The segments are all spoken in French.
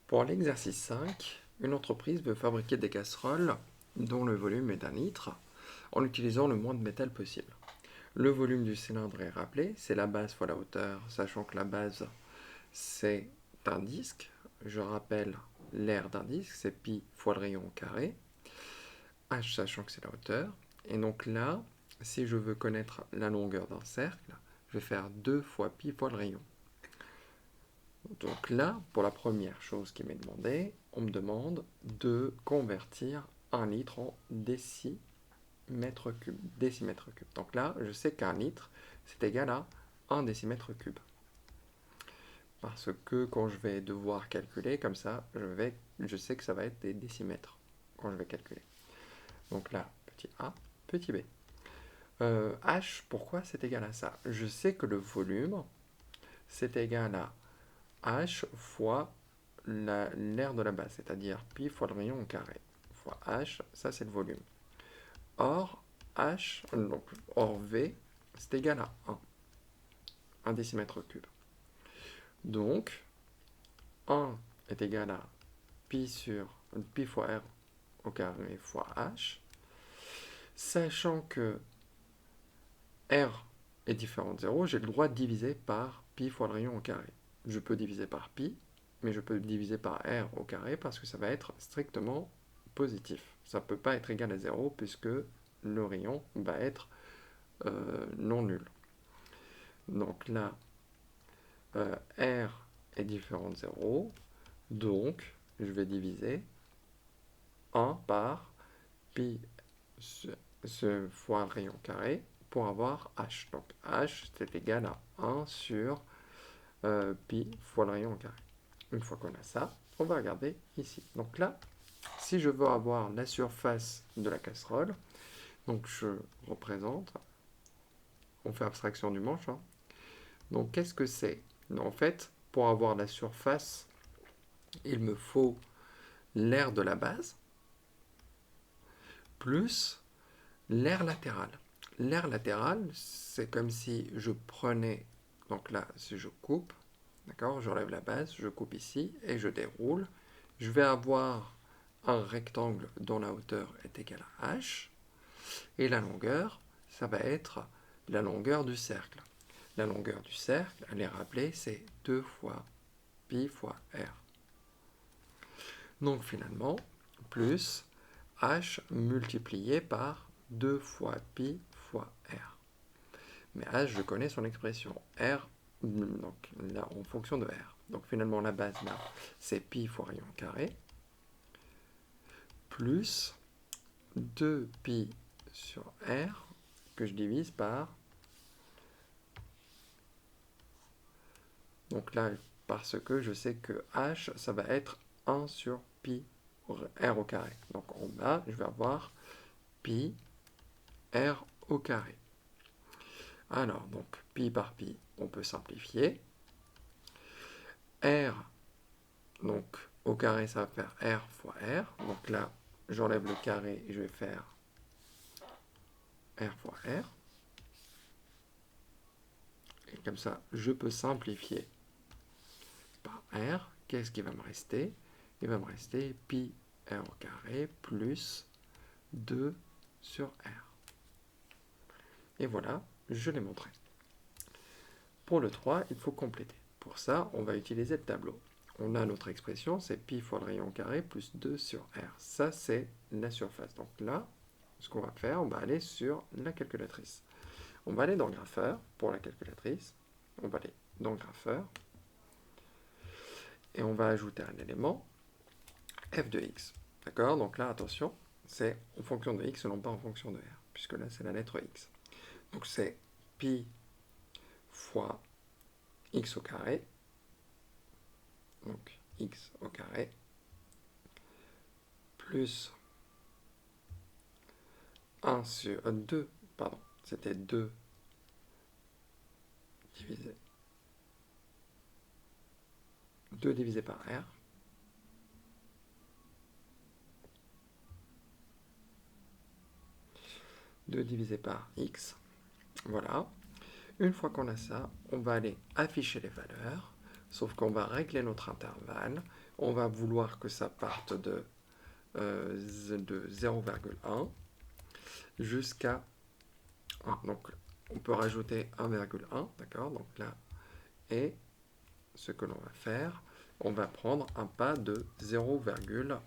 Pour l'exercice 5, une entreprise veut fabriquer des casseroles dont le volume est d'un litre en utilisant le moins de métal possible. Le volume du cylindre est rappelé, c'est la base fois la hauteur, sachant que la base c'est un disque. Je rappelle l'aire d'un disque, c'est pi fois le rayon au carré, h sachant que c'est la hauteur. Et donc là, si je veux connaître la longueur d'un cercle, je vais faire 2 fois pi fois le rayon. Donc là, pour la première chose qui m'est demandée, on me demande de convertir un litre en décimètre cube. Décimètre cube. Donc là, je sais qu'un litre, c'est égal à 1 décimètre cube. Parce que quand je vais devoir calculer, comme ça, je sais que ça va être des décimètres quand je vais calculer. Donc là, petit a, petit b. H, pourquoi c'est égal à ça? Je sais que le volume, c'est égal à h fois l'aire de la base, c'est-à-dire pi fois le rayon au carré, fois h, ça c'est le volume. Or, V, c'est égal à 1 décimètre cube. Donc, 1 est égal à pi fois r au carré fois h, sachant que r est différent de 0, j'ai le droit de diviser par pi fois le rayon au carré. Je peux diviser par pi, mais je peux diviser par r au carré parce que ça va être strictement positif. Ça ne peut pas être égal à 0 puisque le rayon va être non nul. Donc là, r est différent de 0, donc je vais diviser 1 par pi fois le rayon carré pour avoir h. Donc h c'est égal à 1 sur pi fois le rayon au carré. Une fois qu'on a ça, on va regarder ici. Donc là, si je veux avoir la surface de la casserole, donc je représente, on fait abstraction du manche. Donc qu'est-ce que c'est? En fait, pour avoir la surface, il me faut l'aire de la base plus l'aire latérale. L'aire latérale, c'est comme si je prenais, donc là, si je coupe, d'accord, j'enlève la base, je coupe ici et je déroule, je vais avoir un rectangle dont la hauteur est égale à h, et la longueur, ça va être la longueur du cercle. La longueur du cercle, elle est rappelée, c'est 2 fois pi fois r. Donc finalement, plus h multiplié par 2 fois pi fois r. Mais h, je connais son expression. R, donc là, en fonction de r. Donc finalement, la base là, c'est pi fois rayon carré, plus 2 pi sur r, que je divise par... Donc là, parce que je sais que h, ça va être 1 sur pi r au carré. Donc en bas, je vais avoir pi r au carré. Alors, donc, pi par pi, on peut simplifier. R, donc, au carré, ça va faire R fois R. Donc là, j'enlève le carré et je vais faire R fois R. Et comme ça, je peux simplifier par R. Qu'est-ce qui va me rester? Il va me rester pi R au carré plus 2 sur R. Et voilà, je l'ai montré. Pour le 3, il faut compléter. Pour ça, on va utiliser le tableau. On a notre expression, c'est pi fois le rayon carré plus 2 sur r. Ça, c'est la surface. Donc là, ce qu'on va faire, on va aller sur la calculatrice. On va aller dans le grapheur pour la calculatrice. On va aller dans le grapheur. Et on va ajouter un élément, f de x. D'accord? Donc là, attention, c'est en fonction de x, non pas en fonction de r, puisque là, c'est la lettre x. Donc c'est pi fois x au carré, donc x au carré, plus 1 sur 2, pardon, c'était 2 divisé, 2 divisé par r, divisé par x, voilà. Une fois qu'on a ça, on va aller afficher les valeurs, sauf qu'on va régler notre intervalle On va vouloir que ça parte de 0,1 jusqu'à 1. Donc, on peut rajouter 1,1, d'accord? Donc là, et ce que l'on va faire, on va prendre un pas de 0,1.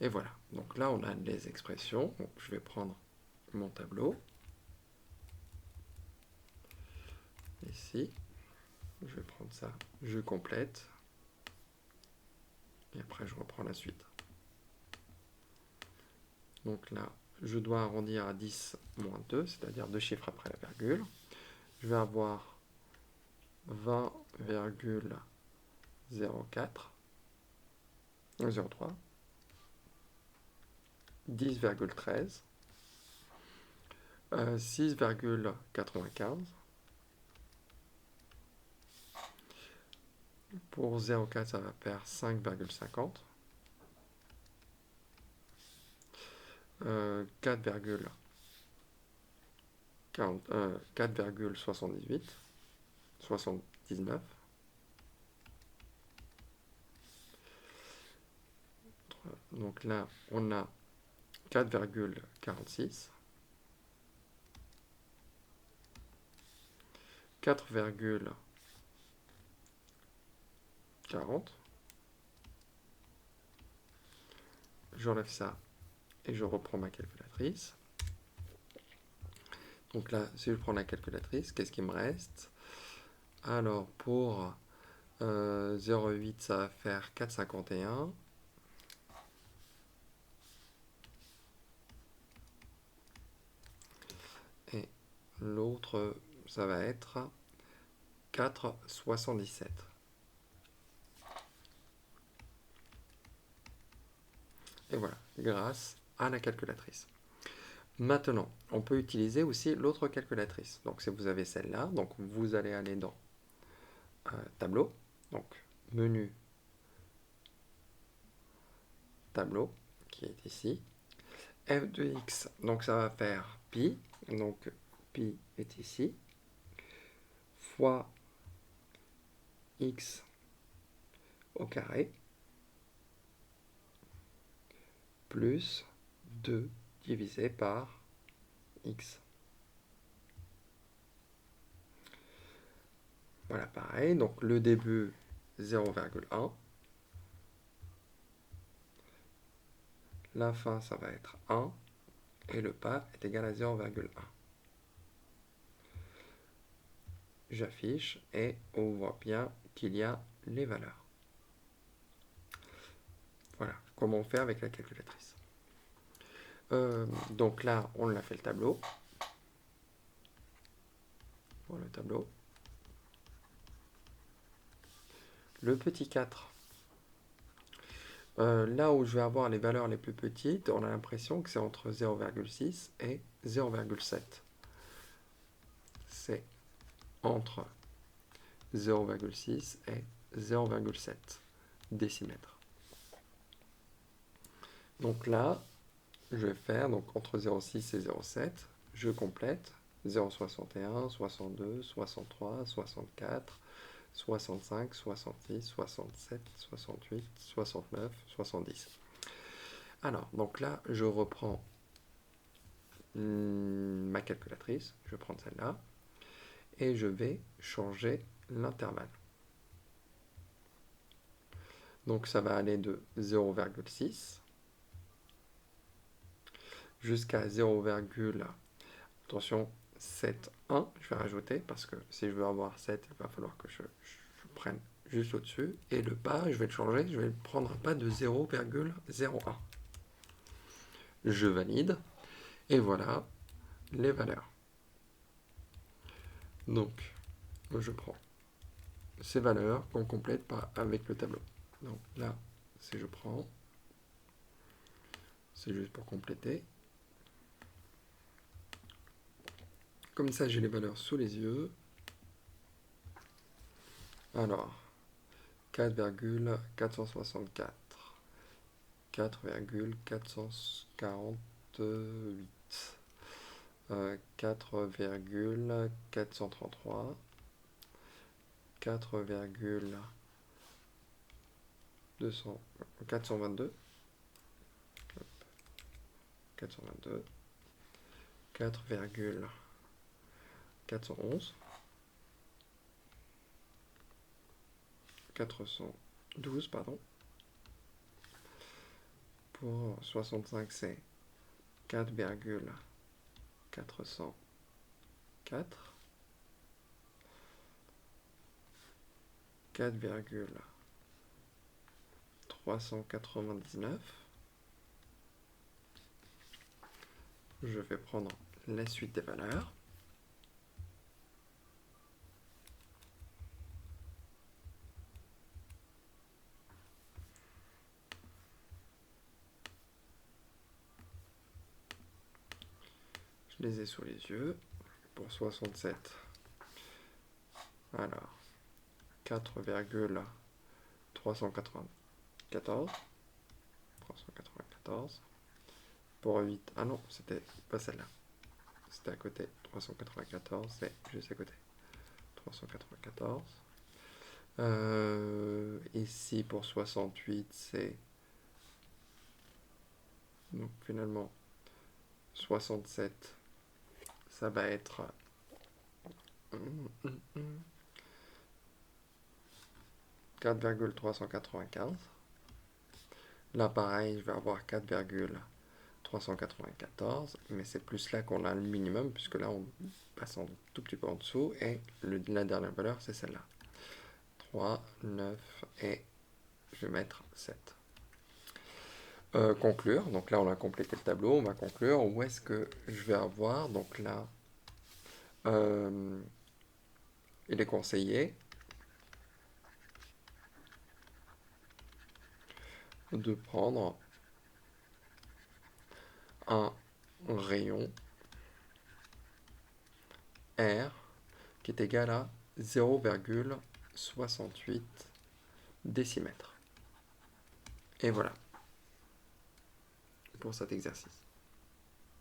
Et voilà. Donc là, on a les expressions. Donc, je vais prendre mon tableau. Ici. Je vais prendre ça. Je complète. Et après, je reprends la suite. Donc là, je dois arrondir à 10 moins 2, c'est-à-dire 2 chiffres après la virgule. Je vais avoir 20,04, 0,3, 10,13, 6,95. Pour 0,4, ça va faire 5,50. 4,78, 79. Donc là, on a 4,46, 4,40. J'enlève ça et je reprends ma calculatrice. Donc là, si je prends la calculatrice, qu'est-ce qui me reste? Alors, pour 0,8, ça va faire 4,51. Et l'autre, ça va être 4,77. Et voilà, grâce à la calculatrice. Maintenant, on peut utiliser aussi l'autre calculatrice. Donc, si vous avez celle-là, donc vous allez aller dans Tableau, donc menu Tableau, qui est ici. F de x, donc ça va faire pi, donc pi est ici, fois x au carré, plus 2 divisé par x. Voilà, pareil, donc le début 0,1, la fin ça va être 1, et le pas est égal à 0,1. J'affiche et on voit bien qu'il y a les valeurs. Voilà comment on fait avec la calculatrice. Donc là, on a fait le tableau. Pour le tableau. Le petit 4. Là où je vais avoir les valeurs les plus petites, on a l'impression que c'est entre 0,6 et 0,7. C'est entre 0,6 et 0,7 décimètres. Donc là, je vais faire donc entre 0,6 et 0,7, je complète 0,61, 62, 63, 64, 65, 66, 67, 68, 69, 70. Alors, donc là, je reprends ma calculatrice, je vais prendre celle-là, et je vais changer l'intervalle. Donc ça va aller de 0,6 jusqu'à 0, attention, 7,1, je vais rajouter, parce que si je veux avoir 7, il va falloir que je prenne juste au-dessus, et le pas, je vais le changer, je vais prendre un pas de 0,01. Je valide, et voilà les valeurs. Donc, je prends ces valeurs qu'on complète avec le tableau. Donc là, si je prends, c'est juste pour compléter. Comme ça, j'ai les valeurs sous les yeux. Alors, 4,464, 4,448, 4,433, 4,434, 422, 4,411, 412, pardon. Pour 65, c'est 4,404, 4,399. Je vais prendre la suite des valeurs. Je les ai sous les yeux. Pour 67, alors 4,394, pour 8, ah non, c'était pas celle-là, c'était à côté, 394, c'est juste à côté, 394. Ici pour 68, c'est donc finalement 67, ça va être 4,395. Là pareil, je vais avoir 4,394, mais c'est plus là qu'on a le minimum, puisque là on passe un tout petit peu en dessous, et la dernière valeur c'est celle-là. 3, 9 et je vais mettre 7. Conclure, donc là on a complété le tableau, on va conclure. Où est-ce que je vais avoir, donc là, il est conseillé de prendre un rayon R qui est égal à 0,68 décimètres. Et voilà pour cet exercice.